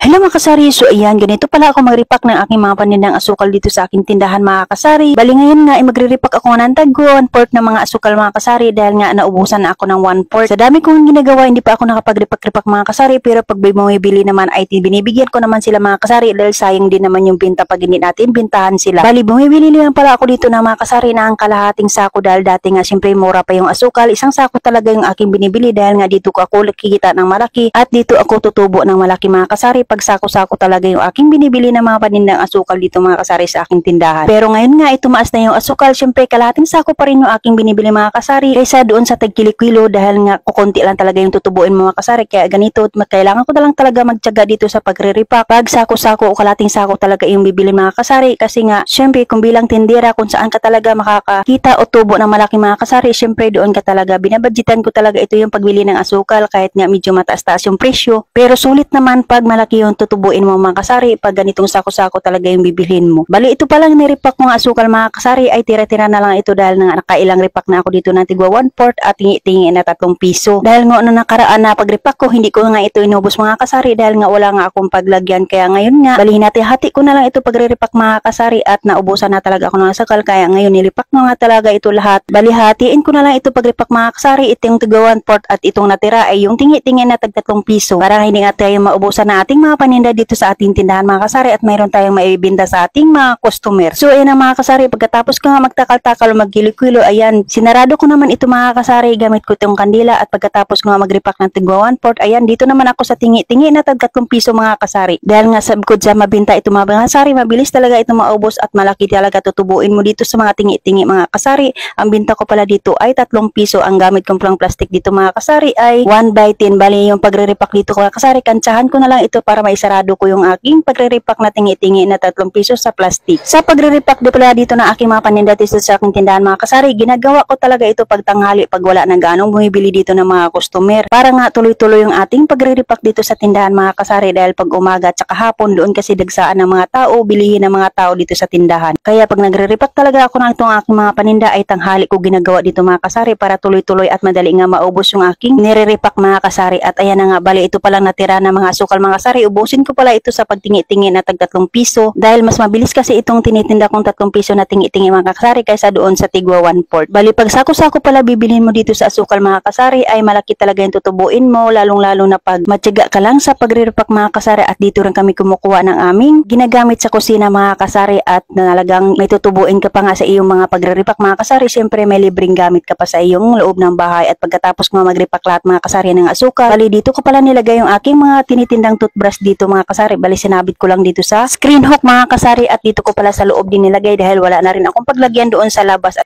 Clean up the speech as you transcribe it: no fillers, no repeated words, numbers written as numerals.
Hello mga kasari, so ayan, ganito pala ako mag-repack ng aking mga panindang asukal dito sa aking tindahan mga kasari. Bali ngayon nga ay magre-repack ako ng tag 1/4 ng mga asukal mga kasari dahil nga naubusan na ako ng 1/4. Sa dami kong ginagawa, hindi pa ako nakapag-repack mga kasari, pero pag may bumibili naman ay binibigyan ko naman sila mga kasari dahil sayang din naman yung binta pag hindi natin bintahan sila. Bali bumibili lang pala ako dito ng mga kasari na ang kalahating sako dahil dati nga siyempre mura pa yung asukal. Isang sako talaga yung aking binibili dahil nga dito ko ako kikita ng malaki at dito ako tutubo ng malaki mga kasari. Pag sako-sako talaga yung aking binibili ng mga panindang asukal dito mga kasari sa aking tindahan. Pero ngayon nga ay tumaas na yung asukal, syempre kalahating sako pa rin yung aking binibili mga kasari kaysa doon sa tagkilo-kilo dahil nga kukunti lang talaga yung tutubuin mga kasari. Kaya ganito, kailangan ko na lang talaga magtiyaga dito sa pagre-repack. Pag sako-sako o kalahating sako talaga yung bibili mga kasari kasi nga syempre kung bilang tindera kung saan ka talaga makakakita o tubo ng malaki mga kasari, syempre doon ka talaga. Binabudgetan ko talaga ito yung pagbili ng asukal kahit nga medyo mataas-taas yung presyo. Pero sulit naman pag malaki yung tutubuin mo mga kasari pag ganitong sako-sako talaga yung bibilhin mo. Bali ito pa lang ni-repack kong asukal mga kasari ay tira-tira na lang ito dahil nga nakailang repack na ako dito ng tigwa 1/4 at tingi-tingi na 3 piso. Dahil nga nakaraan na pag-repack ko hindi ko nga ito inubos mga kasari dahil nga wala nga akong paglagyan. Kaya ngayon nga bali hati ko na lang ito pagre-repack mga kasari at naubusan na talaga ako ng asukal. Kaya ngayon nilipack ko nga talaga ito lahat. Bali hatiin ko na lang ito pag-repack mga kasari. Itong tigwa 1/4 at itong natira ay yung tingi-tingi na 3 piso para hindi nga tayo maubusan na ating mga paninda dito sa ating tindahan mga kasari at mayroon tayong maibinda sa ating mga customer. So ayan ang mga kasari, pagkatapos ko nga magtakal-takal o magkilo-kilo, ayan, sinarado ko naman ito mga kasari gamit ko itong kandila at pagkatapos ko nga mag-repack ng tigwa 1/4, ayan, dito naman ako sa tingi-tingi na 3 piso mga kasari. Dahil nga sabkod sa mabinta ito mga kasari, mabilis talaga ito maubos at malaki talaga tutubuin mo dito sa mga tingi-tingi mga kasari. Ang binta ko pala dito ay 3 piso. Ang gamit kong plang plastic dito mga kasari ay 1/10. Bali yung pagre-repack dito mga kasari, kantsahan ko na lang ito para maisarado ko yung aking pagre-repack na tingi-tingi na 3 piso sa plastic. Sa pagre-repack pala dito na aking mga paninda dito sa aking tindahan mga kasari, ginagawa ko talaga ito pag tanghali pag wala na ganong bumibili dito ng mga customer. Para nga tuloy-tuloy yung ating pagre-repack dito sa tindahan mga kasari dahil pag umaga at saka hapon doon kasi dagsaan ng mga tao, bilihin ng mga tao dito sa tindahan. Kaya pag nagre-repack talaga ako ng itong aking mga paninda ay tanghali ko ginagawa dito mga kasari para tuloy-tuloy at madali nga maubos yung aking nire-repack mga kasari. At ayan na nga, bali ito palang natira na mga asukal mga kasari, ubusin ko pala ito sa pagtingi-tingi na 3 piso dahil mas mabilis kasi itong tinitinda kong 3 piso na tingi-tingi mga kasari kaysa doon sa tigwa 1/4. Bali pag sako-sako pala bibilhin mo dito sa asukal mga kasari ay malaki talaga yung tutubuin mo, lalong-lalo na pag matyaga ka lang sa pagre-repack mga kasari. At dito rin kami kumukuha ng aming ginagamit sa kusina mga kasari at nalagang may tutubuin ka pa nga sa iyong mga pagre-repack mga kasari. Siyempre may libreng gamit ka pa sa iyong loob ng bahay. At pagkatapos mo mag-repack lahat mga kasari ng asukal, bali dito ko pala nilagay yung aking mga tinitindang toothbrush dito mga kasari. Bali sinabit ko lang dito sa screen hook mga kasari at dito ko pala sa loob din nilagay dahil wala na rin akong paglagyan doon sa labas.